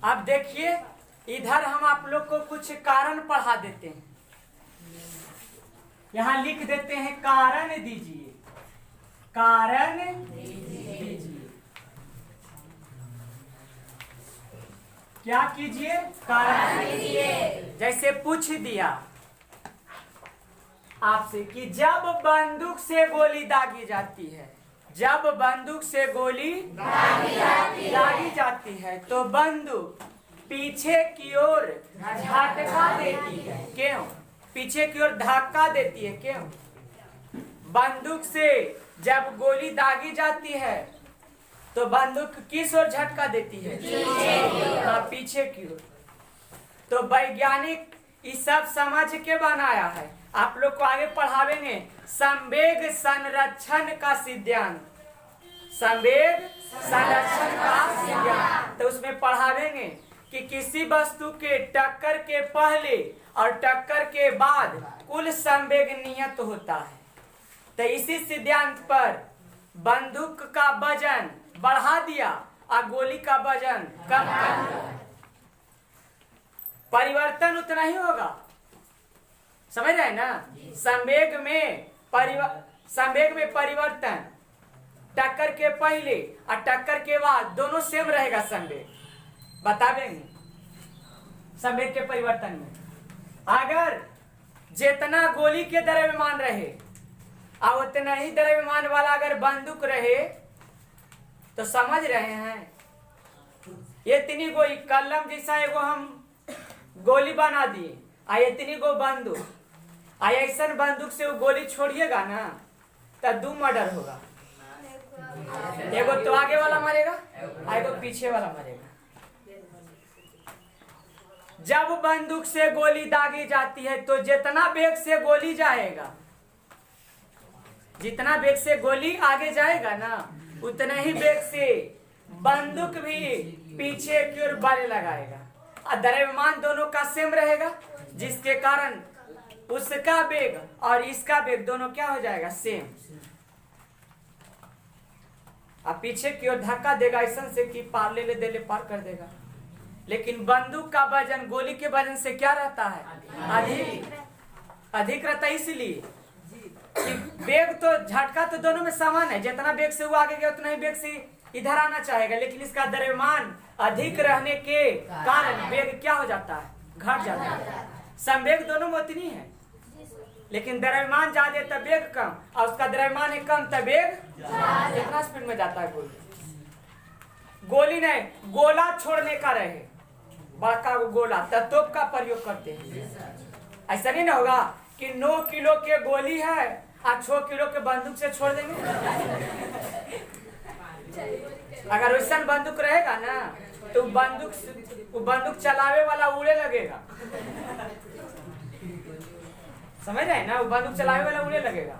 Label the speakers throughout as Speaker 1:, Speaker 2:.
Speaker 1: अब देखिए, इधर हम आप लोग को कुछ कारण पढ़ा देते हैं। यहाँ लिख देते हैं कारण दीजिए, कारण दीजिए। क्या कीजिए? कारण दीजिए। जैसे पूछ दिया आपसे कि जब बंदूक से गोली दागी जाती है, जब बंदूक से गोली दागी जाती है तो बंदूक पीछे की ओर झटका देती है। क्यों? पीछे की ओर धक्का देती है। क्यों? बंदूक से जब गोली दागी जाती है तो बंदूक किस ओर झटका देती है? पीछे की ओर। तो वैज्ञानिक इस सब समझ के बनाया है। आप लोग को आगे पढ़ावेंगे संवेग संरक्षण का सिद्धांत, संवेग संरक्षण का सिद्धांत। तो उसमें पढ़ावेंगे कि किसी वस्तु के टक्कर के पहले और टक्कर के बाद कुल संवेग नियत होता है। तो इसी सिद्धांत पर बंदूक का वजन बढ़ा दिया और गोली का वजन कम कर दिया, परिवर्तन उतना ही होगा। समझ रहे हैं ना? संवेग में परिवर्तन टक्कर के पहले और टक्कर के बाद दोनों सेम रहेगा। संवेग बता देंगे। संवेग के परिवर्तन में अगर जितना गोली के द्रव्यमान रहे और उतना ही द्रव्यमान वाला अगर बंदूक रहे तो समझ रहे हैं, ये इतनी गोली कलम जैसा एगो हम गोली बना दिए आ इतनी गो बंदूक, आ ऐसा बंदूक से वो गोली छोड़िएगा ना तो 2 मर्डर होगा। एगो तो आगे वाला मरेगा, एगो पीछे वाला मरेगा। जब बंदूक से गोली दागी जाती है तो जितना वेग से गोली जाएगा, जितना वेग से गोली आगे जाएगा ना उतना ही वेग से बंदूक भी पीछे की ओर बल लगाएगा और द्रव्यमान दोनों का सेम रहेगा, जिसके कारण उसका वेग और इसका वेग दोनों क्या हो जाएगा? सेम। अब पीछे की ओर धक्का देगा ऐसा से कि पार ले दे ले पार कर देगा। लेकिन बंदूक का वजन गोली के वजन से क्या रहता है? अधिक रहता है। इसलिए कि वेग तो झटका तो दोनों में समान है, जितना वेग से वो आगे गया उतना ही वेग से इधर आना चाहेगा, लेकिन इसका द्रव्यमान अधिक रहने के कारण वेग क्या हो जाता है? घट जाता है। संवेग दोनों में उतनी है, लेकिन द्रव्यमान ज्यादा तब वेग कम, और उसका द्रव्यमान है कम तब वेग कितना स्पीड में जाता है। गोली नहीं, गोला छोड़ने का रहे, बड़का गोला तब तोप का प्रयोग करते हैं। ऐसा नहीं ना होगा कि 9 किलो के गोली है और 6 किलो के बंदूक से छोड़ देंगे। अगर वैसा बंदूक रहेगा ना तो बंदूक चलावे वाला उड़े लगेगा। समझ रहे हैं ना? वो बंदूक चलावे वाला उड़े लगेगा।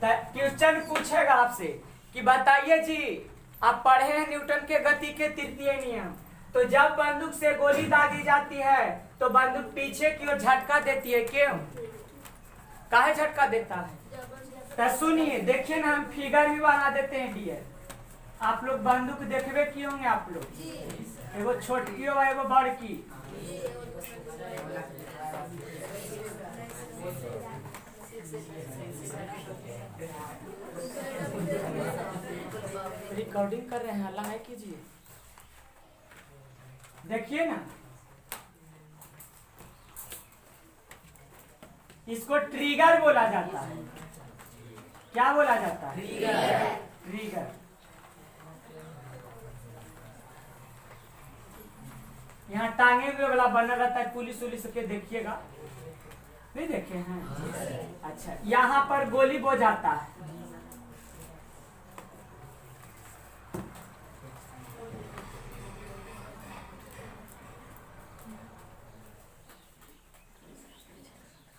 Speaker 1: क्वेश्चन पूछेगा आपसे कि बताइए जी, आप पढ़े हैं न्यूटन के गति के तृतीय नियम, तो जब बंदूक से गोली दागी जाती है तो बंदूक पीछे की ओर झटका देती है। क्यों? काहे झटका देता है? तो सुनिए, देखिए ना, हम फिगर भी बना देते हैं डियर। आप लोग बंदूक देखबे किए होंगे आप लोग, एगो छोटकी हो एगो बड़की। रिकॉर्डिंग कर रहे हैं, हल्ला है कीजिए। देखिए ना, इसको ट्रिगर बोला जाता है। क्या बोला जाता है? ट्रिगर। यहाँ टांगे हुए वाला बना रहता है, पुलिस उलिस के देखिएगा, नहीं देखे हैं? अच्छा, यहाँ पर गोली बो जाता है।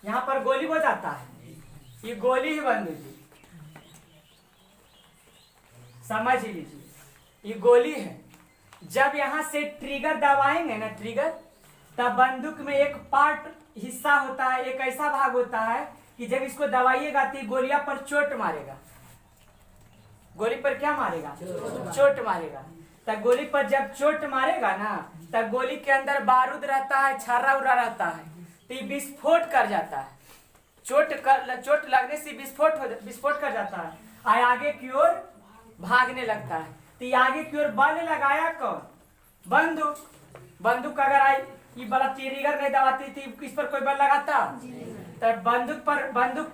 Speaker 1: यहाँ पर गोली बो जाता है, ये गोली ही बंदूक जी, समझ लीजिए, ये गोली है। जब यहाँ से ट्रिगर दबाएंगे ना, ट्रिगर, तब बंदूक में एक पार्ट हिस्सा होता है, एक ऐसा भाग होता है कि जब इसको दबाइएगा तो गोलियां पर चोट मारेगा। गोली पर क्या मारेगा? चोट मारेगा। तब गोली पर जब चोट मारेगा ना, तब गोली के अंदर बारूद रहता है, छर्रा उरा रहता है, तो ये विस्फोट कर जाता है। चोट लगने से विस्फोट कर जाता है, आगे की ओर भागने लगता है। तो ये आगे की ओर बल लगाया कौन? बंदूक अगर आई ये बड़ा ट्रिगर नहीं दबाती थी, इस पर कोई बल लगाता? तब बंदूक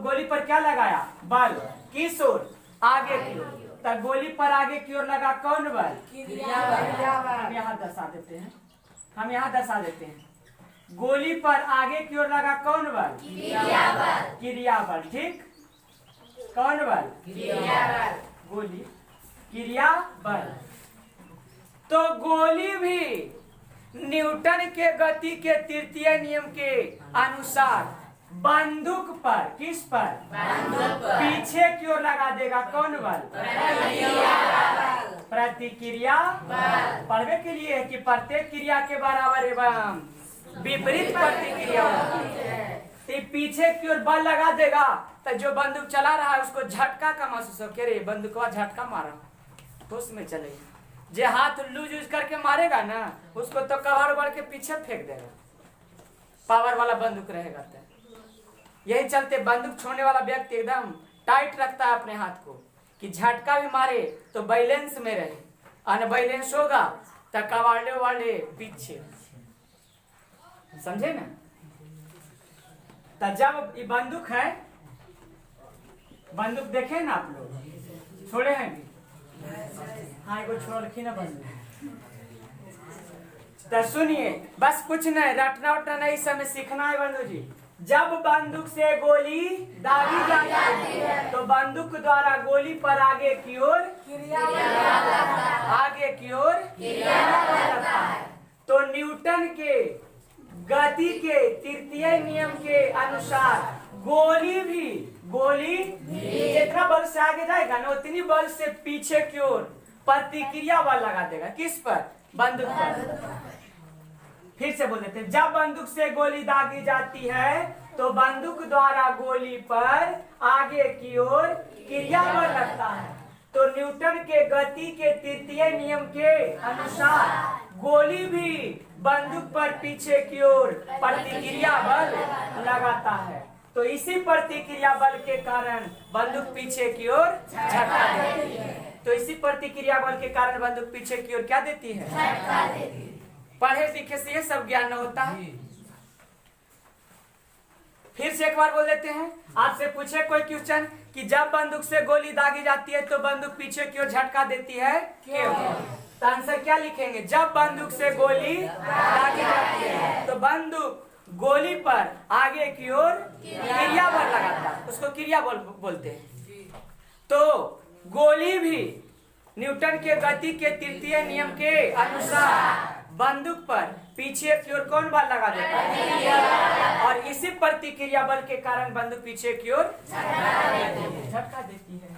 Speaker 1: गोली पर क्या लगाया? बल। किस ओर? आगे की ओर। तब गोली पर आगे की ओर लगा कौन बल? हम यहाँ दर्शा देते हैं, गोली पर आगे की ओर लगा कौन बल? क्रिया बल। ठीक, कौन बल? गोली क्रिया बल। तो गोली भी न्यूटन के गति के तृतीय नियम के अनुसार बंदूक पर, किस पर? पीछे की ओर लगा देगा कौन बल? प्रतिक्रिया बल। पढ़ने के लिए है कि प्रत्येक क्रिया के बराबर एवं विपरीत प्रतिक्रिया होती है। तो पीछे की ओर बल लगा देगा तो जो बंदूक चला रहा है उसको झटका का महसूस हो, रे बंदूक झटका मारा, तो उसमें चलेगा। जे हाथ लूज करके मारेगा ना, उसको तो कवर बढ़ के पीछे फेंक देगा, पावर वाला बंदूक रहेगा। तो यही चलते बंदूक छोड़ने वाला व्यक्ति एकदम टाइट रखता है अपने हाथ को कि झटका भी मारे तो बैलेंस में रहे, अनबैलेंस होगा तो कवाड़े वाले पीछे, समझे ना? तो जब ये बंदूक है, बंदूक देखे ना आप लोग, छोड़े हैं भी? हाँ, एगो छोड़ रखी ना बंदूक। तो सुनिए, बस कुछ नहीं, रटना उटना नहीं, समय सीखना है बंधु जी। जब बंदूक से गोली दागी जाती है तो बंदूक द्वारा गोली पर आगे की ओर लगता है। तो न्यूटन के गति के तृतीय नियम के अनुसार गोली जितना बल से आगे जाएगा ना, उतनी बल से पीछे की ओर प्रतिक्रिया बल लगा देगा। किस पर? बंदूक पर। फिर से बोल देते हैं, जब बंदूक से गोली दागी जाती है तो बंदूक द्वारा गोली पर आगे की ओर क्रिया बल लगता है। तो न्यूटन के गति के तृतीय नियम के अनुसार गोली भी बंदूक पर पीछे की ओर प्रतिक्रिया बल लगाता है। तो इसी प्रतिक्रिया बल के कारण बंदूक पीछे की ओर झटका देती है। तो इसी प्रतिक्रिया बल के कारण बंदूक पीछे की ओर क्या देती है? झटका देती है। पढ़े लिखे से ये सब ज्ञान न होता है। फिर से एक बार बोल देते हैं, आपसे पूछे कोई क्वेश्चन कि जब बंदूक से गोली दागी जाती है तो बंदूक पीछे की ओर झटका देती है, क्यों? तो आंसर क्या लिखेंगे? जब बंदूक से गोली दागी जाती है तो बंदूक गोली पर आगे की ओर क्रिया बल लगाता है, उसको क्रिया बल बोलते हैं। तो गोली भी न्यूटन के गति के तृतीय नियम के अनुसार बंदूक पर पीछे की ओर कौन बल लगा देता है? और इसी प्रतिक्रिया बल के कारण बंदूक पीछे की ओर झटका देती है।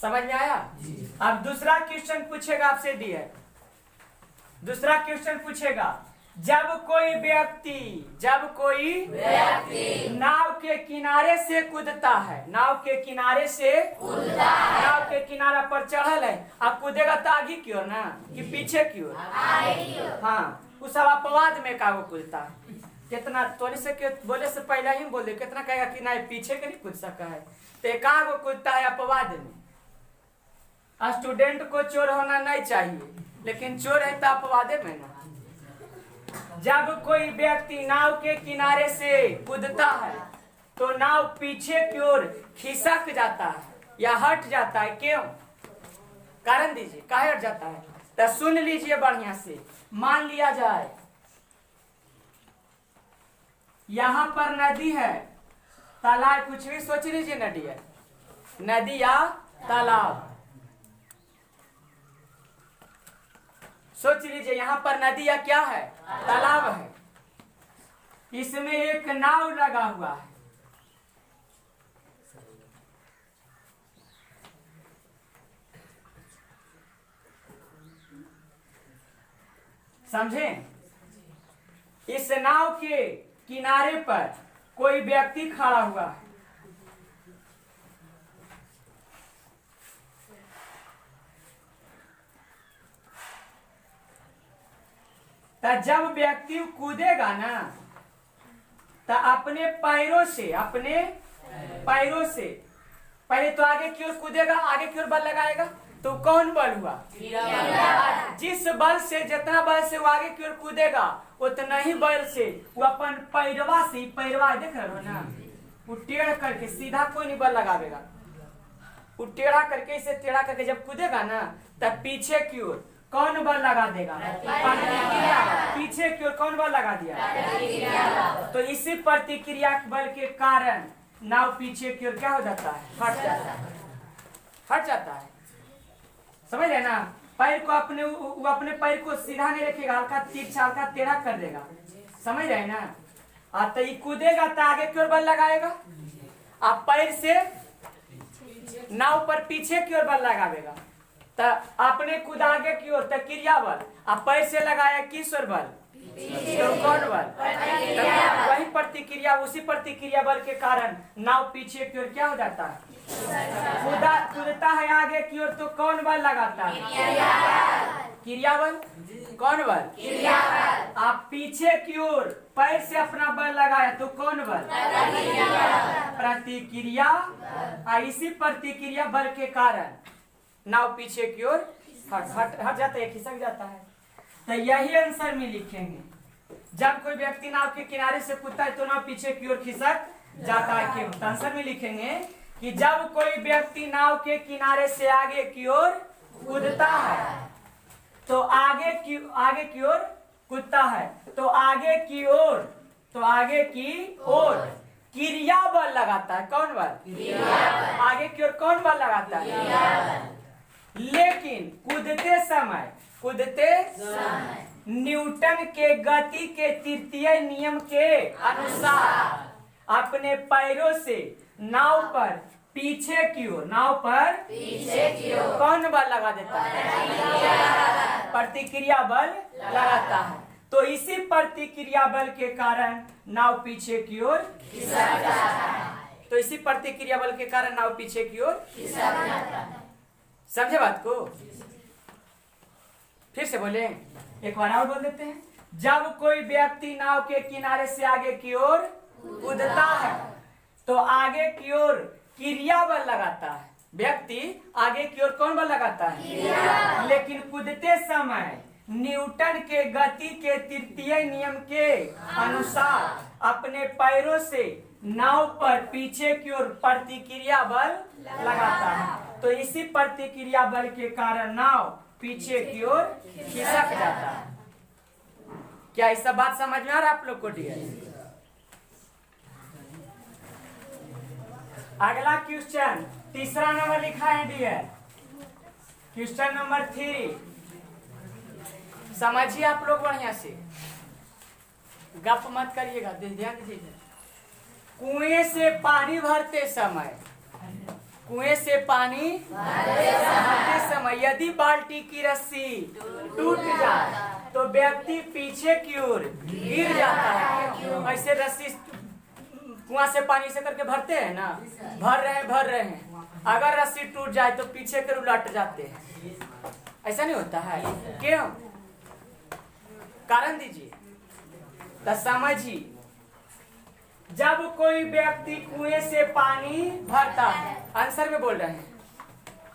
Speaker 1: समझ में आया? अब दूसरा क्वेश्चन पूछेगा आपसे, दिए दूसरा क्वेश्चन पूछेगा, जब कोई व्यक्ति नाव के किनारे से कूदता है, नाव के किनारा पर चढ़ल है, अब कूदेगा तो आगे की ओर ना कि पीछे की ओर? हाँ, उस अपवाद में का वो कूदता है। कितना तोरे से बोले से पहले ही बोल दे, कितना कहेगा कि नहीं पीछे के नहीं कूद सका है, तो एक वो कूदता है अपवाद में। स्टूडेंट को चोर होना नहीं चाहिए, लेकिन चोर है तो अपवादे में ना। जब कोई व्यक्ति नाव के किनारे से कूदता है तो नाव पीछे की ओर खिसक जाता है या हट जाता है, क्यों? कारण दीजिए, काहे हट जाता है? तो सुन लीजिए बढ़िया से। मान लिया जाए यहाँ पर नदी है, तालाब, कुछ भी सोच लीजिए, नदी है, नदी या तालाब, सोच लीजिए यहाँ पर नदी या क्या है? तालाब है। इसमें एक नाव लगा हुआ है, समझे? इस नाव के किनारे पर कोई व्यक्ति खड़ा हुआ है। तो जब व्यक्ति कूदेगा ना तो अपने पैरों से पहले तो आगे की ओर कूदेगा, आगे की ओर बल लगाएगा, तो कौन बल हुआ? जिस बल से, जितना बल से वो आगे की ओर कूदेगा उतना ही बल से वो अपन पैरवा से, पैरवा देख रहे हो ना, वो टेढ़ करके, सीधा कोई नहीं बल लगावेगा, वो टेढ़ा करके, इसे टेढ़ा करके जब कूदेगा ना तब पीछे की ओर कौन बल लगा देगा? प्रतिक्रिया। पीछे की ओर कौन बल लगा दिया? तो इसी प्रतिक्रिया बल के कारण नाव पीछे की ओर क्या हो जाता है? हट जाता है। समझ रहे ना? पैर को अपने पैर को सीधा नहीं रखेगा, हल्का तिरछा, हल्का टेढ़ा कर देगा। समझ रहे ना? तो ये कूदेगा तो आगे की ओर बल लगाएगा, आप पैर से नाव पर पीछे की ओर बल लगावेगा, तो अपने कूद आगे की ओर तो क्रिया बल, आप पैर से लगाया किस ओर बल? तो कौन बल? वही प्रतिक्रिया, उसी प्रतिक्रिया बल के कारण नाव पीछे की ओर क्या हो जाता है? कूदता है आगे की ओर, तो कौन बल लगाता है? क्रिया बल। कौन बल? आप पीछे की ओर पैर से अपना बल लगाया तो कौन बल? प्रतिक्रिया। इसी प्रतिक्रिया बल के कारण नाव पीछे की ओर हट जाता है, खिसक जाता है। तो यही आंसर में लिखेंगे, जब कोई व्यक्ति नाव के किनारे से कूदता है तो नाव पीछे की ओर खिसक जाता है। क्यों? आंसर में लिखेंगे कि जब कोई व्यक्ति नाव के किनारे से आगे की ओर कूदता है तो आगे की ओर कूदता है तो आगे की ओर क्रिया बल लगाता है। कौन बल? आगे की ओर कौन बल लगाता है? लेकिन कूदते समय न्यूटन के गति के तृतीय नियम के अनुसार अपने पैरों से नाव पर पीछे की ओर कौन बल लगा देता है? प्रतिक्रिया बल लगाता है। तो इसी प्रतिक्रिया बल के कारण नाव पीछे की ओर खिसक जाता है। तो इसी प्रतिक्रिया बल के कारण नाव पीछे की ओर खिसक जाता है। समझे बात को? फिर से बोले, एक बार और बोल देते हैं। जब कोई व्यक्ति नाव के किनारे से आगे की ओर कूदता है तो आगे की ओर क्रिया बल लगाता है। व्यक्ति आगे की ओर कौन बल लगाता है? लेकिन कूदते समय न्यूटन के गति के तृतीय नियम के अनुसार अपने पैरों से नाव पर पीछे की ओर प्रतिक्रिया बल लगाता है। तो इसी प्रतिक्रिया बल के कारण नाव पीछे की ओर खिसक जाता है। क्या इस बात समझ में आ रहा है आप लोग को? डियर, अगला क्वेश्चन तीसरा नंबर लिखा है डियर, क्वेश्चन नंबर 3। समझिए आप लोग बढ़िया से, गप मत करिएगा, ध्यान दीजिए। कुएं से पानी भरते समय यदि बाल्टी की रस्सी टूट जाए तो व्यक्ति पीछे की ओर गिर जाता है। ऐसे रस्सी कुआं से पानी से करके भरते हैं ना, भर रहे हैं, अगर रस्सी टूट जाए तो पीछे कर उलट जाते हैं। ऐसा नहीं होता है? क्यों? कारण दीजिए तो समझिए। जब कोई व्यक्ति कुएं से पानी भरता है, आंसर में बोल रहे हैं,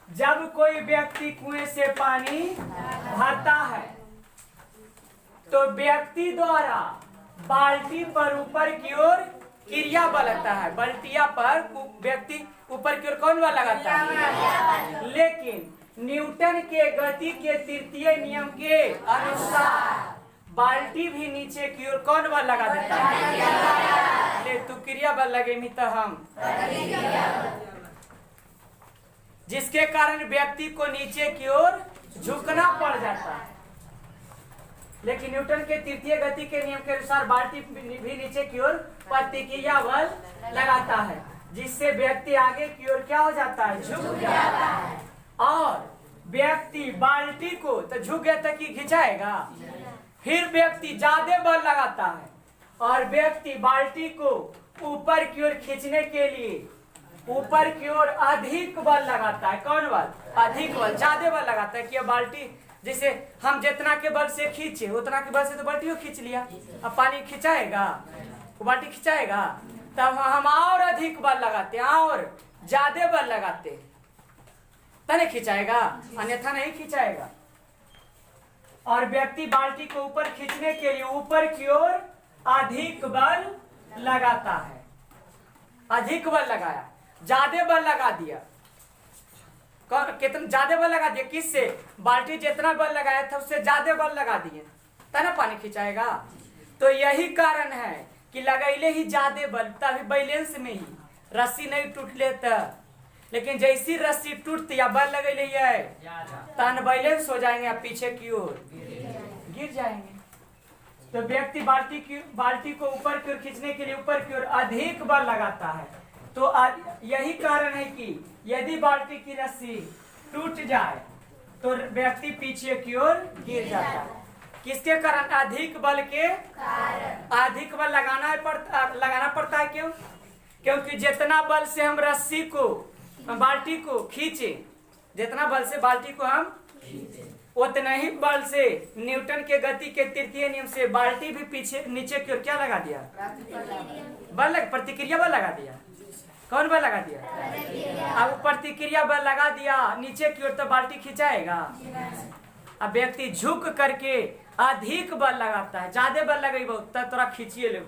Speaker 1: जब कोई व्यक्ति कुएं से पानी भरता है तो व्यक्ति द्वारा बाल्टी पर ऊपर की ओर क्रिया बल लगता है। बाल्टिया पर व्यक्ति ऊपर की ओर कौन बल लगाता है? लेकिन न्यूटन के गति के तृतीय नियम के अनुसार बाल्टी भी नीचे की ओर कौन बल लगा देता है? ले तू क्रिया बल लगे मी तो हम, जिसके कारण व्यक्ति को नीचे की ओर झुकना पड़ जाता है। लेकिन न्यूटन के तृतीय गति के नियम के अनुसार बाल्टी भी नीचे की ओर प्रतिक्रिया बल लगाता है, जिससे व्यक्ति आगे की ओर क्या हो जाता है? झुक जाता है। और व्यक्ति बाल्टी को तो झुक गया तक ही खिंचाएगा, फिर व्यक्ति ज्यादा बल लगाता है और व्यक्ति बाल्टी को ऊपर की ओर खींचने के लिए अधिक बल लगाता है। कौन बल? अधिक बल, ज्यादा बल लगाता है कि बाल्टी जैसे हम जितना के बल से खींचे उतना के बल से तो बाल्टी खींच लिया, अब पानी खिंचाएगा, वो बाल्टी खिंचाएगा, तब हम और अधिक बल लगाते हैं और ज्यादा बल लगाते हैं तब खिंचाएगा, अन्यथा नहीं खिंचाएगा। और व्यक्ति बाल्टी को ऊपर खींचने के लिए ऊपर की ओर अधिक बल लगाता है, अधिक बल लगाया, ज्यादा बल लगा दिया, कितना ज्यादा बल लगा दिया, किससे? बाल्टी जितना बल लगाया था उससे ज्यादा बल लगा दिए तब ना पानी खिंचाएगा। तो यही कारण है कि लगैले ही ज्यादा बल, तभी बैलेंस में ही रस्सी नहीं टूट लेता, लेकिन जैसी रस्सी टूटती या बल लगैले है तन बैलेंस हो जाएंगे, आप पीछे की ओर गिर जाएंगे। तो व्यक्ति बाल्टी को ऊपर की ओर खींचने के लिए ऊपर की ओर अधिक बल लगाता है। तो यही कारण है कि यदि बाल्टी की रस्सी टूट जाए तो व्यक्ति पीछे की ओर गिर जाता है। किसके कारण? अधिक बल के कारण। अधिक बल लगाना पड़ता है। क्यों? क्योंकि जितना बल से हम रस्सी को बाल्टी को खींचे, जितना बल से बाल्टी को हम उतना ही बल से न्यूटन के गति के तृतीय नियम से बाल्टी भी पीछे नीचे की ओर क्या लगा दिया? प्रतिक्रिया बल लगा दिया। कौन बल लगा दिया? अब प्रतिक्रिया बल लगा दिया नीचे की ओर तो बाल्टी खिंचाएगा। अब व्यक्ति झुक करके अधिक बल लगाता है, ज्यादा बल लगाई बहुत तोरा खींचिए ले,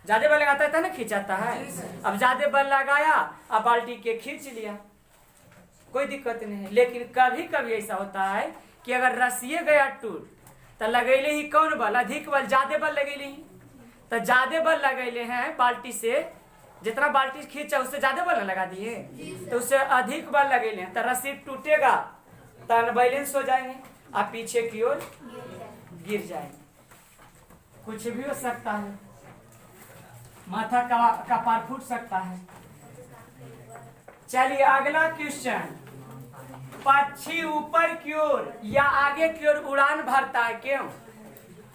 Speaker 1: ज्यादा बल लगाता है ना खिंचाता है। अब ज्यादा बल लगाया, अब बाल्टी के खींच लिया, कोई दिक्कत नहीं है। लेकिन कभी कभी ऐसा होता है कि अगर रस्सिए गया टूट तो लगैले ही कौन बल? अधिक बल, ज्यादा बल लगैले ही, तो ज्यादा बल लगैले हैं बाल्टी से, जितना बाल्टी खींचा उससे ज्यादा बल लगा दिए तो उससे अधिक बल लगेले तो रस्सी टूटेगा तो अनबैलेंस हो जाएंगे, आप पीछे की ओर गिर जाएंगे। कुछ भी हो सकता है, माथा का पार फूट सकता है। चलिए अगला क्वेश्चन, पक्षी ऊपर की ओर या आगे की ओर उड़ान भरता है क्यों?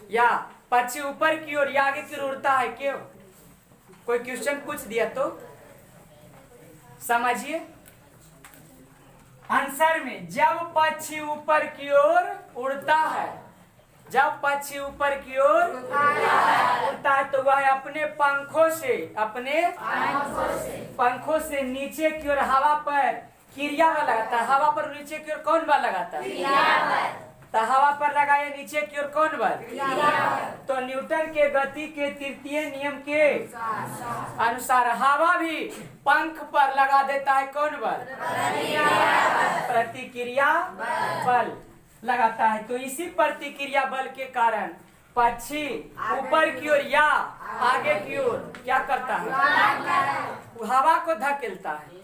Speaker 1: या पक्षी ऊपर की ओर या आगे की ओर उड़ता है क्यों? कोई क्वेश्चन पूछ दिया तो समझिए आंसर में। जब पक्षी ऊपर की ओर उड़ता है, जब पक्षी ऊपर की ओर उड़ता है तो वह अपने पंखों से नीचे की ओर हवा पर क्रिया बल लगाता है। हवा पर नीचे की ओर कौन बल लगाता है? तो हवा पर लगाए नीचे की ओर कौन बल? तो न्यूटन के गति के तृतीय नियम के अनुसार हवा भी पंख पर लगा देता है कौन बल? प्रतिक्रिया बल लगाता है। तो इसी प्रतिक्रिया बल के कारण पक्षी ऊपर की ओर या आगे की ओर क्या करता है? हवा को धकेलता है।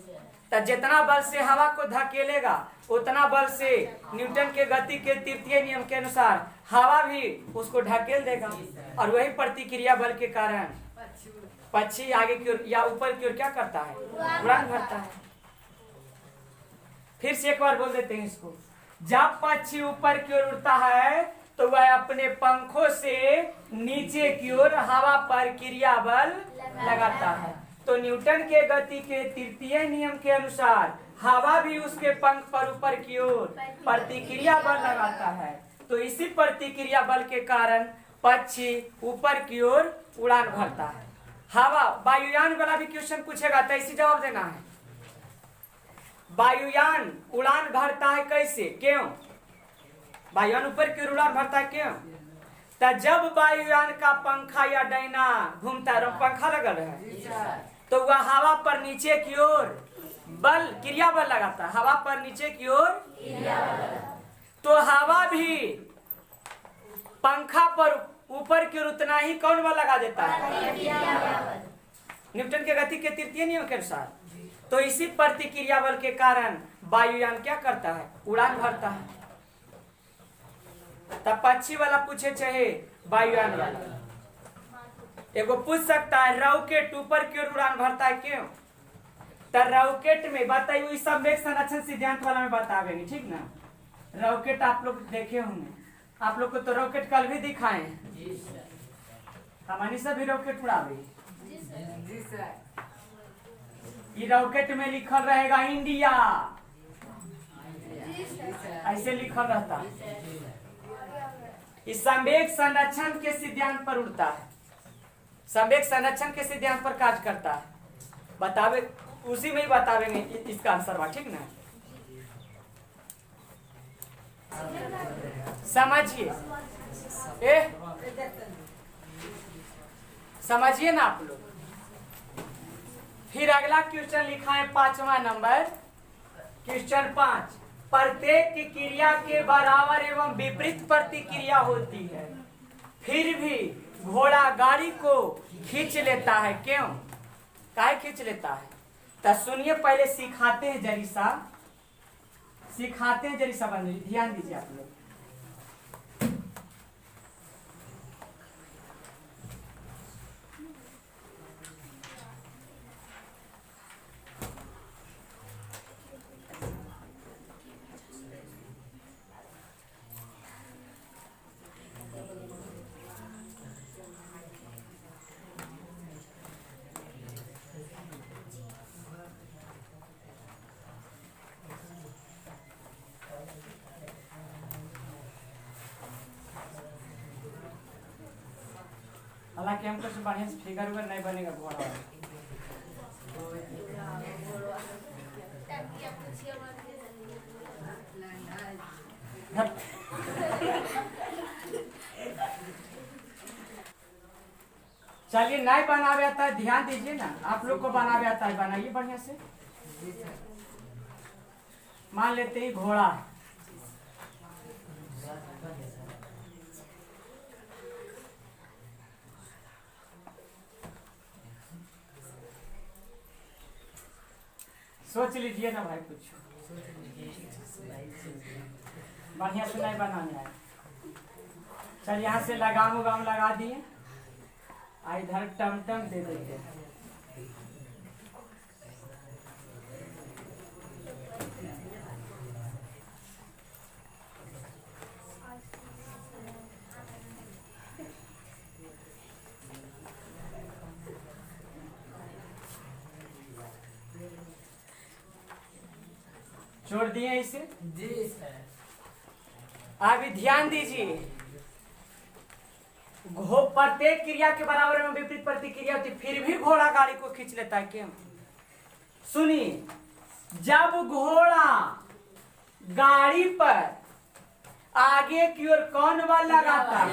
Speaker 1: तो जितना बल से हवा को धकेलेगा उतना बल से न्यूटन के गति के तृतीय नियम के अनुसार हवा भी उसको ढकेल देगा, और वही प्रतिक्रिया बल के कारण पक्षी आगे की ओर या ऊपर की ओर क्या करता है? उड़ान भरता है। फिर से एक बार बोल देते हैं इसको। जब पक्षी ऊपर की ओर उड़ता है तो वह अपने पंखों से नीचे की ओर हवा पर क्रिया बल लगाता है। तो न्यूटन के गति के तृतीय नियम के अनुसार हवा भी उसके पंख पर ऊपर की ओर प्रतिक्रिया बल लगाता है। तो इसी प्रतिक्रिया बल के कारण पक्षी ऊपर की ओर उड़ान भरता है। हवा वायुयान वाला भी क्वेश्चन पूछेगा तो इसी जवाब देना है। वायुयान उड़ान भरता है कैसे? क्यों? वायुयान ऊपर की ओर उड़ान भरता है क्यों? तो जब वायुयान का पंखा या डायना घूमता है, पंखा लगल है, तो वह हवा पर नीचे की ओर बल क्रिया बल लगाता है। हवा पर नीचे की ओर तो हवा भी पंखा पर ऊपर की ओर उतना ही कौन बल लगा देता है? न्यूटन के गति के तृतीय नियम के अनुसार। तो इसी प्रतिक्रिया बल के कारण वायुयान क्या करता है? उड़ान भरता है। तब पक्षी वाला पूछे चाहे वायुयान वाला, एगो पूछ सकता है रॉकेट ऊपर की ओर उड़ान भरता है क्यों? तो रॉकेट में बताइए, सब में संरक्षण सिद्धांत वाला में बतावेंगे, ठीक ना। रॉकेट आप लोग देखे होंगे, आप लोग को तो रॉकेट कल भी दिखाए हैं, हमारी सभी रॉकेट उड़ावे। ये रॉकेट में लिखल रहेगा इंडिया, ऐसे लिखा रहता है। इस संवेग संरक्षण के सिद्धांत पर उड़ता है, संवेग संरक्षण के सिद्धांत पर कार्य करता है। बतावे उसी में ही बतावेंगे इसका आंसर बा, ठीक ना। समझिए समझिए ना आप लोग। फिर अगला क्वेश्चन लिखा है 5वां नंबर, क्वेश्चन 5। प्रत्येक क्रिया के बराबर एवं विपरीत प्रतिक्रिया होती है, फिर भी घोड़ा गाड़ी को खींच लेता है, क्यों? काहे खींच लेता है? तो सुनिए, पहले सिखाते हैं जरीसा, बंधु, ध्यान दीजिए आप लोग। हालांकि हमको से बढ़िया से फिगर उगर नहीं बनेगा घोड़ा वाला। चलिए, नहीं बनावे आता है, ध्यान दीजिए ना। आप लोग को बनावे आता है, बनाइए बढ़िया से। मान लेते हैं घोड़ा है, सोच लीजिए ना भाई, कुछ बढ़िया से नहीं बनाने आए। चल यहाँ से लगाम उगाम लगा दिए, इधर टमटम दे देते। छोड़ दिए इसे जी सर। अभी ध्यान दीजिए, प्रत्येक क्रिया के बराबर में विपरीत प्रतिक्रिया होती, फिर भी घोड़ा गाड़ी को खींच लेता है, क्यों? सुनिए, जब घोड़ा गाड़ी पर आगे की ओर कौन बल लगाता है?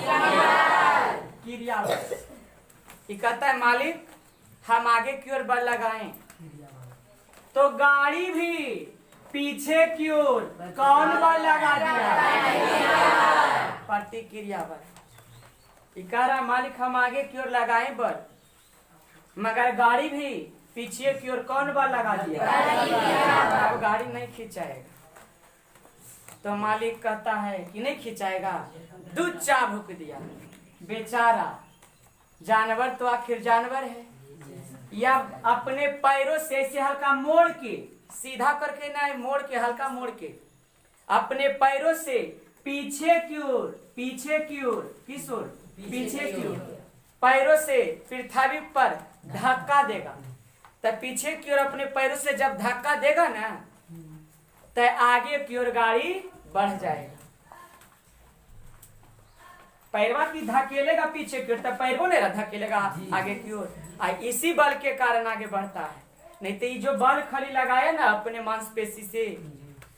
Speaker 1: क्रिया बल। ये कहता है मालिक हम आगे की ओर बल लगाएं, तो गाड़ी भी पीछे की ओर कौन बल लगा दिया? प्रतिक्रिया बल। कह रहा मालिक हम आगे की ओर लगाए बल, मगर गाड़ी भी पीछे की ओर कौन बल लगा दिया? अब गाड़ी नहीं खिंचाएगा। तो मालिक कहता है कि नहीं खिंचाएगा, दूध चा भूक दिया। बेचारा जानवर तो आखिर जानवर है, या अपने पैरों से ऐसे हल्का मोड़ के, सीधा करके ना, मोड़ के, हल्का मोड़ के, अपने पैरों से पीछे की ओर, किस ओर? पीछे की ओर पैरों से पृथ्वी पर धक्का देगा। तो पीछे की ओर अपने पैरों से जब धक्का देगा ना, तो आगे की ओर गाड़ी बढ़ जाएगा। पैरवा की धकेलेगा पीछे की ओर, तो पैरों ने धकेलेगा आगे की ओर, इसी बल के कारण आगे बढ़ता है। नहीं तो ये जो बल खाली लगाया ना अपने मांसपेशी से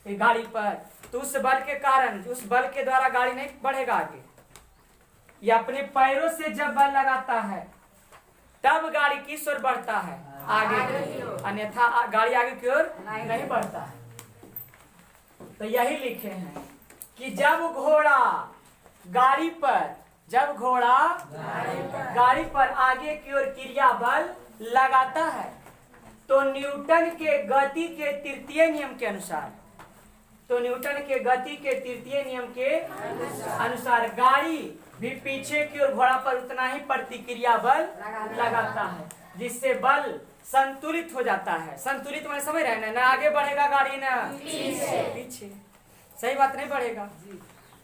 Speaker 1: गाड़ी पर, तो उस बल के कारण, उस बल के द्वारा गाड़ी नहीं बढ़ेगा आगे। ये अपने पैरों से जब बल लगाता है तब गाड़ी किस ओर बढ़ता है? आगे की ओर, अन्यथा गाड़ी आगे की ओर नहीं बढ़ता है। तो यही लिखे हैं कि जब घोड़ा गाड़ी पर आगे की ओर क्रिया बल लगाता है, तो न्यूटन के गति के तृतीय नियम के अनुसार गाड़ी भी पीछे की ओर घोड़ा पर उतना ही प्रतिक्रिया बल लगाता है, जिससे बल संतुलित हो जाता है। संतुलित मैंने समझ रहे ना आगे बढ़ेगा गाड़ी ना पीछे। सही बात, नहीं बढ़ेगा।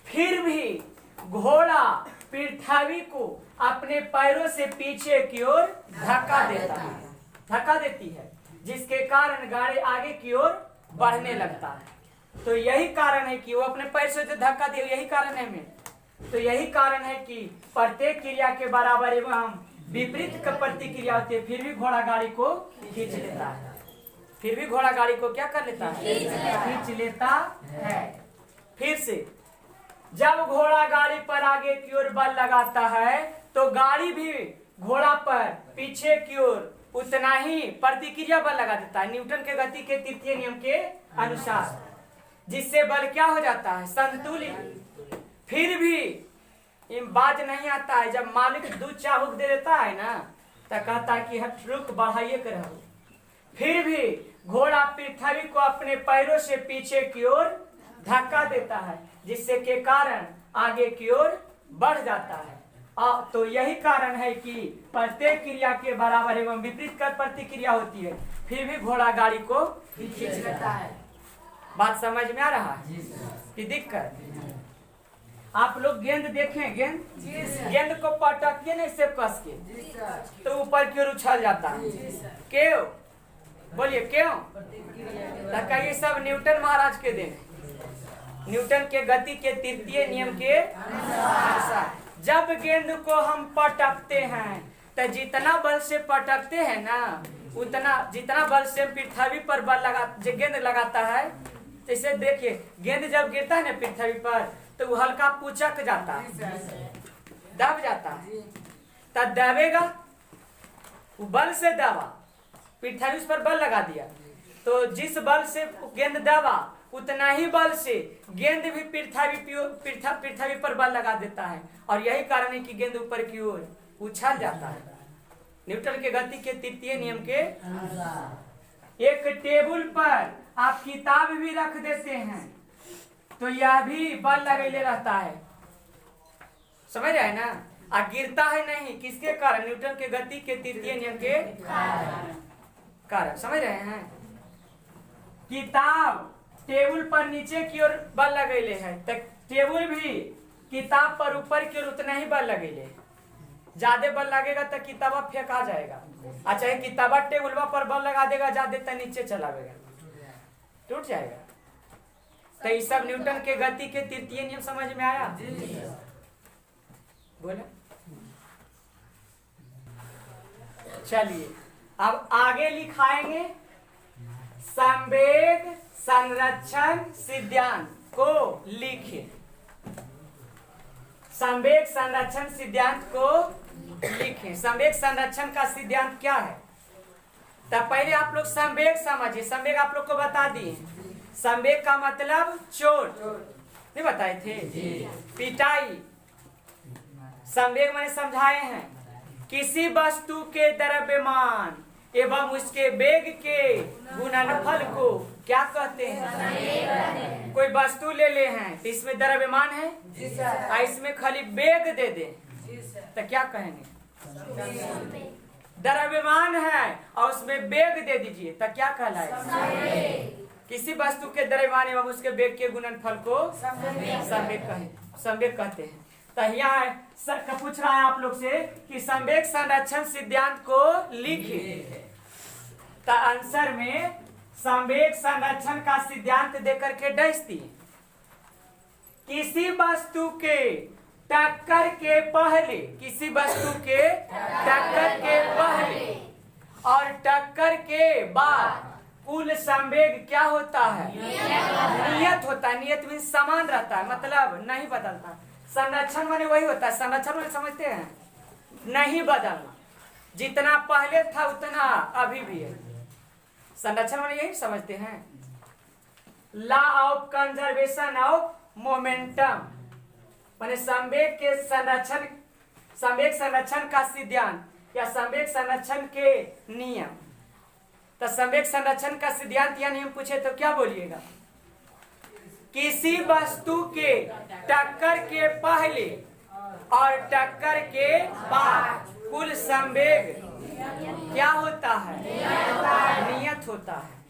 Speaker 1: फिर भी घोड़ा पृथ्वी को अपने पैरों से पीछे की ओर धक्का देती है, जिसके कारण गाड़ी आगे की ओर बढ़ने लगता है। तो यही कारण है कि वो अपने पैर से जो धक्का दिया, यही कारण है में। तो यही कारण है कि प्रत्येक क्रिया के बराबर एवं विपरीत प्रतिक्रिया होती है, फिर भी घोड़ा गाड़ी को खींच लेता है। फिर भी घोड़ा गाड़ी को क्या कर लेता है? खींच लेता है। फिर से जब घोड़ा गाड़ी पर आगे की ओर बल लगाता है तो गाड़ी भी घोड़ा पर पीछे की ओर उतना ही प्रतिक्रिया बल लगा देता है, न्यूटन के गति के तृतीय नियम के अनुसार, जिससे बल क्या हो जाता है? संतुलित। फिर भी बाज नहीं आता है। जब मालिक दूध चाबुक दे देता है ना तो कहता है कि हट रुक, बढ़ाइए कर रहो। फिर भी घोड़ा पृथ्वी को अपने पैरों से पीछे की ओर धक्का देता है, जिससे के कारण आगे की ओर बढ़ जाता है। तो यही कारण है कि प्रत्येक क्रिया के बराबर एवं विपरीत कर प्रतिक्रिया होती है, फिर भी घोड़ा गाड़ी को खींच लेता है। बात समझ में आ रहा है कि दिक्कत? आप लोग गेंद देखें, गेंद को पटकिए ना इससे कस के तो ऊपर की ओर उछल जाता है। क्यों? बोलिए क्यों? ये सब न्यूटन महाराज के देन, न्यूटन के गति के तृतीय नियम के अनुसार। जब गेंद को हम पटकते हैं तो जितना बल से पटकते हैं ना, उतना जितना बल से पृथ्वी पर बल गेंद लगाता है। जैसे देखिए गेंद जब गिरता है ना पृथ्वी पर तो वो हल्का पुचक जाता है, दब जाता है। तब दबेगा, वो बल से दबा, पृथ्वी उस पर बल लगा दिया, तो जिस बल से गेंद दबा उतना ही बल से गेंद भी पृथ्वी पर बल लगा देता है। और यही कारण है कि गेंद ऊपर की ओर उछल जाता है, न्यूटन के गति के तृतीय नियम के अनुसार। एक टेबल पर आप किताब भी रख देते हैं तो यह भी बल लगेले रहता है, समझ रहे हैं ना? गिरता है नहीं, किसके कारण? न्यूटन के गति के तृतीय नियम के कारण, समझ रहे हैं? किताब टेबल पर नीचे की ओर बल लगेले है तो टेबल भी किताब पर ऊपर की ओर उतना ही बल लगेले। ज्यादा बल लगेगा तो किताबा फेंका जाएगा। अच्छा ये किताबा टेबल पर बल लगा देगा ज्यादा तो नीचे चलावेगा, टूट जाएगा। तो ये सब न्यूटन के गति के तृतीय नियम समझ में आया? बोले चलिए अब आगे लिखाएंगे संवेग संरक्षण सिद्धांत को लिखिए। संवेग संरक्षण सिद्धांत को लिखें। संवेग संरक्षण का सिद्धांत क्या है? तब पहले आप लोग संवेग समझिए। संवेग आप लोग को बता दिए। संवेग का मतलब चोट, नहीं बताए थे? पिटाई। संवेग मैंने समझाए हैं किसी वस्तु के द्रव्यमान एवं उसके वेग के गुणनफल को क्या कहते हैं? कोई वस्तु ले हैं तो इसमें द्रव्यमान है, इसमें खाली वेग दे दे तो क्या कहेंगे? द्रव्यमान है और उसमें वेग दे दीजिए तो क्या कहलाएगा? किसी वस्तु के द्रव्यमान एवं उसके वेग के गुणनफल को संवेग कहते हैं। तो यहाँ पूछ रहा है आप लोग से कि संवेग संरक्षण सिद्धांत को लिखिए। तो आंसर में संवेग संरक्षण का सिद्धांत देकर के डैश दिए। किसी वस्तु के टक्कर के पहले, किसी वस्तु के टक्कर के पहले और टक्कर के बाद कुल संवेग क्या होता है? नियत होता है। नियत भी समान रहता है, मतलब नहीं बदलता। संरक्षण माने वही होता है। संरक्षण माने समझते हैं? नहीं बदलना, जितना पहले था उतना अभी भी है। संरक्षण माने यही समझते हैं। Law of conservation of momentum माने संवेग के संरक्षण, संवेग संरक्षण का सिद्धांत या संवेग संरक्षण के नियम। तो संवेग संरक्षण का सिद्धांत या नियम पूछे तो क्या बोलिएगा? किसी वस्तु के टक्कर के पहले और टक्कर के बाद कुल संवेग क्या होता है? नियत होता है।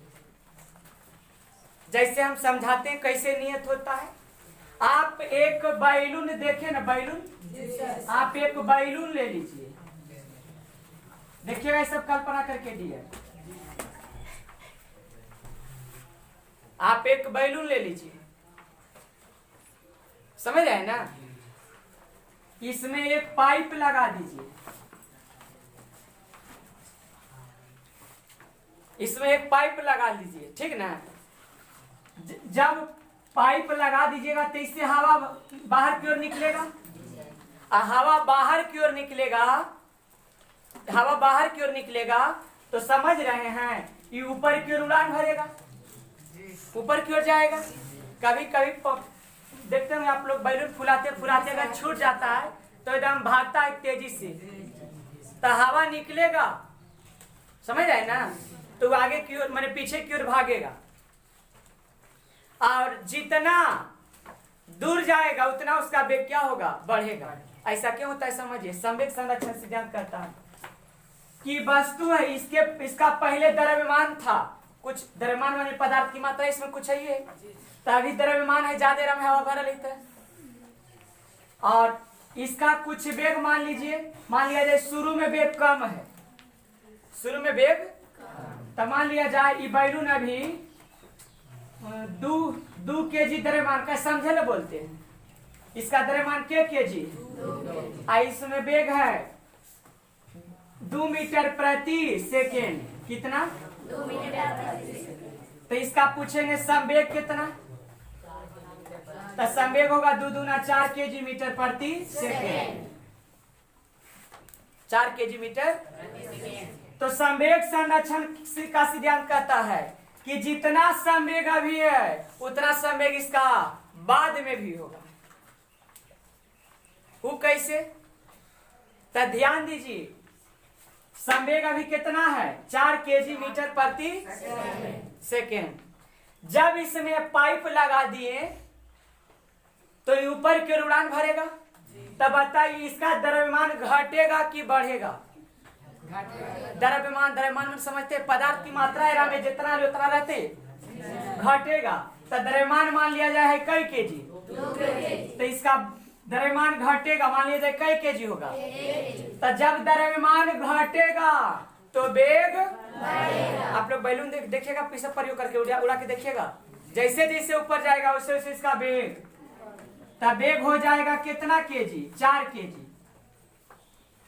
Speaker 1: जैसे हम समझाते हैं कैसे नियत होता है। आप एक बैलून देखे ना, बैलून, आप एक बैलून ले लीजिए, देखिएगा, सब कल्पना करके दिया। आप एक बैलून ले लीजिए, समझ रहे हैं ना, इसमें एक पाइप लगा दीजिए, इसमें एक पाइप लगा लीजिए, ठीक ना। जब पाइप लगा दीजिएगा तो इससे हवा बाहर की ओर निकलेगा, और हवा बाहर की ओर निकलेगा, हवा बाहर की ओर निकलेगा तो समझ रहे हैं ये ऊपर की ओर उड़ान भरेगा, ऊपर की ओर जाएगा। कभी कभी देखते हैं आप लोग बैलून फुलाते फुलाते अगर छूट जाता है तो एकदम भागता है तेजी से, तो हवा निकलेगा, समझ रहे हैं ना, तो आगे की ओर माने पीछे की ओर भागेगा, और जितना दूर जाएगा उतना उसका वेग क्या होगा, बढ़ेगा। ऐसा क्यों होता है समझिए, संवेग संरक्षण सिद्धांत कहता है कि वस्तु है, इसका पहले द्रव्यमान था, कुछ द्रव्यमान माने पदार्थ की मात्रा इसमें कुछ है ये, तभी द्रव्यमान है, ज्यादा में हवा भरा लेता है, और इसका कुछ वेग मान लीजिए, मान लिया जाए शुरू में वेग कम है, शुरू में वेग, तो मान लिया जाए ये बैलून अभी 2 kg द्रव्यमान का, समझे ना बोलते हैं, इसका द्रव्यमान के kg, इसमें वेग है 2 मीटर प्रति सेकेंड, कितना 2 मीटर, तो इसका पूछेंगे संवेग कितना, तो संवेग होगा 2 दूना 4 kg मीटर प्रति सेकेंड, 4 kg मीटर। तो संवेग संरक्षण का सिद्धांत कहता है कि जितना संवेग अभी है उतना संवेग इसका बाद में भी होगा। वो कैसे, तो ध्यान दीजिए, संवेग अभी कितना है 4 kg मीटर प्रति सेकेंड। जब इसमें पाइप लगा दिए तो ऊपर की ओर उड़ान भरेगा, तब बताइए इसका द्रव्यमान घटेगा कि बढ़ेगा, द्रव्यमान, द्रव्यमान समझते पदार्थ की मात्रा है में जितना उतना रहते, घटेगा, तो द्रव्यमान मान लिया जाए कई केजी, तो इसका द्रव्यमान घटेगा, मान लिया जाए कई केजी होगा, तो जब द्रव्यमान घटेगा तो वेग, आप लोग बैलून देखिएगा, पीछे प्रयोग करके उड़ा के देखिएगा, जैसे जैसे ऊपर जाएगा वैसे वैसे इसका वेग, तब वेग हो जाएगा कितना केजी, 4 केजी,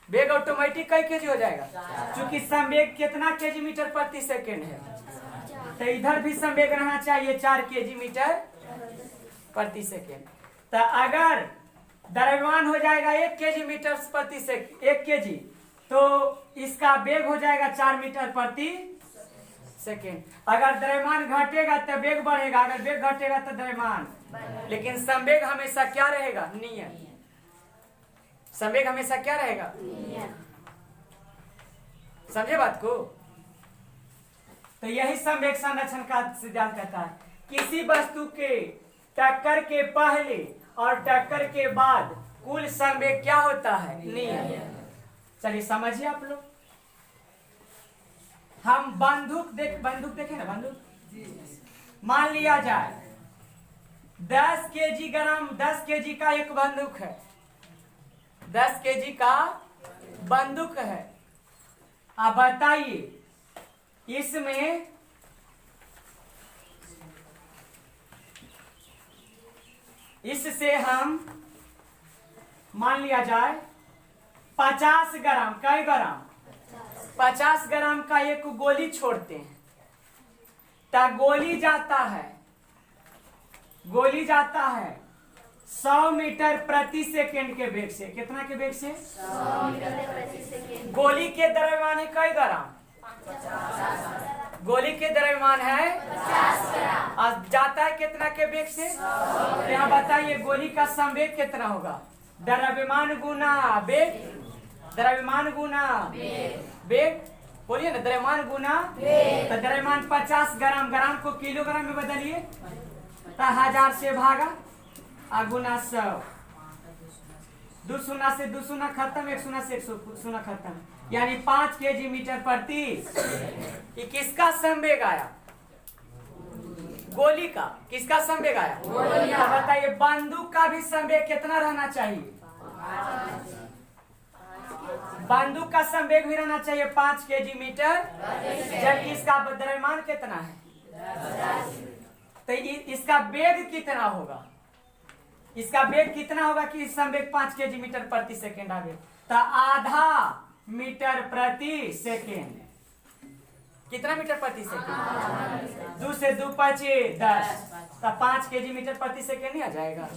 Speaker 1: वेग ऑटोमेटिक कई केजी हो जाएगा, क्योंकि संवेग कितना केजी मीटर प्रति सेकेंड है, तो इधर भी संवेग रहना चाहिए 4 केजी मीटर प्रति सेकेंड। तो अगर द्रव्यमान हो जाएगा 1 केजी मीटर प्रति सेकेंड, 1 केजी, तो इसका वेग हो जाएगा 4 मीटर प्रति सेकेंड। अगर द्रव्यमान घटेगा तो वेग बढ़ेगा, अगर वेग घटेगा तो द्रव्यमान, लेकिन संवेग हमेशा क्या रहेगा, नियत, संवेग हमेशा क्या रहेगा, समझे बात को। तो यही संवेग संरक्षण का सिद्धांत कहता है, किसी वस्तु के टक्कर के पहले और टक्कर के बाद कुल संवेग क्या होता है, नियत। चलिए समझिए आप लोग, हम बंदूक देखे ना, बंदूक मान लिया जाए 10 केजी का एक बंदूक है, 10 केजी का बंदूक है। अब बताइए इसमें इससे हम मान लिया जाए 50 ग्राम, कई ग्राम, 50 ग्राम का एक गोली छोड़ते हैं, तब गोली जाता है 100 मीटर प्रति सेकेंड के वेग से, कितना के वेग से, 100 मीटर प्रति सेकेंड। गोली के द्रव्यमान है कई ग्राम, गोली के द्रव्यमान है 50 ग्राम, और जाता है कितना के वेग से, यहाँ बताइए गोली का संवेग कितना होगा, द्रव्यमान गुना वेग, द्रव्यमान गुना वेग, बोलिए ना, द्रव्यमान गुना वेग, तो द्रव्यमान 50 ग्राम, ग्राम को किलोग्राम में बदलिए, तो 1000 से भागा और गुना 100, 2 शून्य से 2 शून्य खत्म, 1 शून्य से 1 शून्य खत्म, यानी 5 केजी मीटर प्रति। ये किसका संवेग आया, गोली का, किसका संवेग आया, गोली का। बताइए बंदूक का भी संवेग कितना रहना चाहिए, बंदूक का संवेग भी रहना चाहिए 5 केजी मीटर, जबकि इसका द्रव्यमान कितना है, तो इसका वेग कितना होगा, इसका वेग कितना होगा कि संवेग 5 kg/मीटर प्रति सेकेंड आगे, तो आधा मीटर प्रति सेकेंड। कितना मीटर प्रति सेकेंड? 2 से 2 5 10, तो 5 kg/मीटर प्रति सेकेंड नहीं आ जाएगा।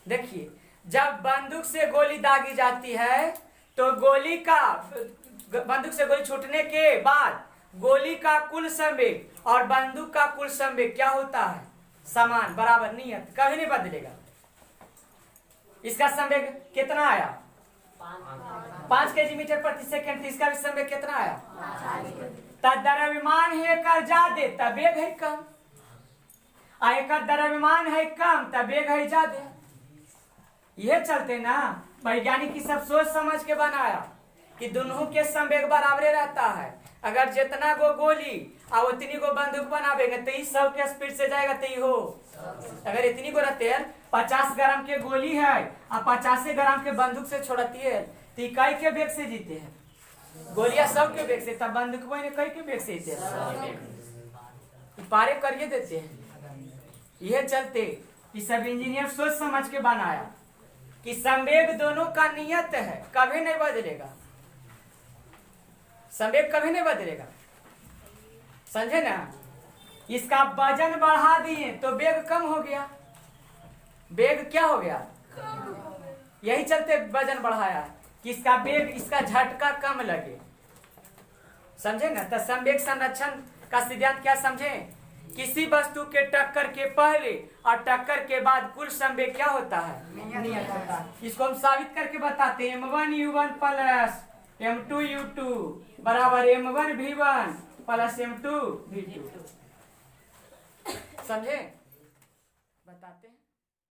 Speaker 1: देखिए जब बंदूक से गोली दागी जाती है तो बंदूक से गोली छूटने के बाद गोली का कुल संवेग और बंदूक का कुल संवेग क्या होता है? समान, बराबर, नियत, कभी नहीं बदलेगा। इसका संवेग कितना आया? 5 kg/मीटर प्रति सेकेंड। तो इसका भी संवेग कितना आया? द्रव्यमान है एकर ज्यादा तब वेग है कम, आ एकर द्रव्यमान है कम तब वेग है ज्यादा। यह चलते ना वैज्ञानिक की सब सोच समझ के बनाया कि दोनों के संवेग बराबर रहता है। अगर जितना गो गोली और उतनी गो बंदूक बनावेंगे तो इस सब के स्पीड से जाएगा तो हो। अगर इतनी गो रहते हैं 50 ग्राम के गोली है और 50 ग्राम के बंदूक से छोड़ती है तो इकाई के वेग से जीते हैं, गोलियां सब के वेग से, तब बंदूक कई के वेग से जीते हैं, पारे करिए देते हैं। यह चलते कि सब इंजीनियर सोच समझ के बनाया कि संवेग दोनों का नियत है, कभी नहीं बदलेगा, संवेग कभी नहीं बदलेगा, समझे ना। इसका वजन बढ़ा दिए तो वेग कम हो गया, वेग क्या हो गया? यही चलते वजन बढ़ाया कि इसका वेग, इसका झटका कम लगे, समझे ना। तो संवेग संरक्षण का सिद्धांत क्या समझे? किसी वस्तु के टक्कर के पहले और टक्कर के बाद कुल संवेग क्या होता है? नियत होता है। इसको हम साबित करके बताते हैं। m1u1 प्लस m2u2 बराबर m1v1 प्लस m2v2, समझे।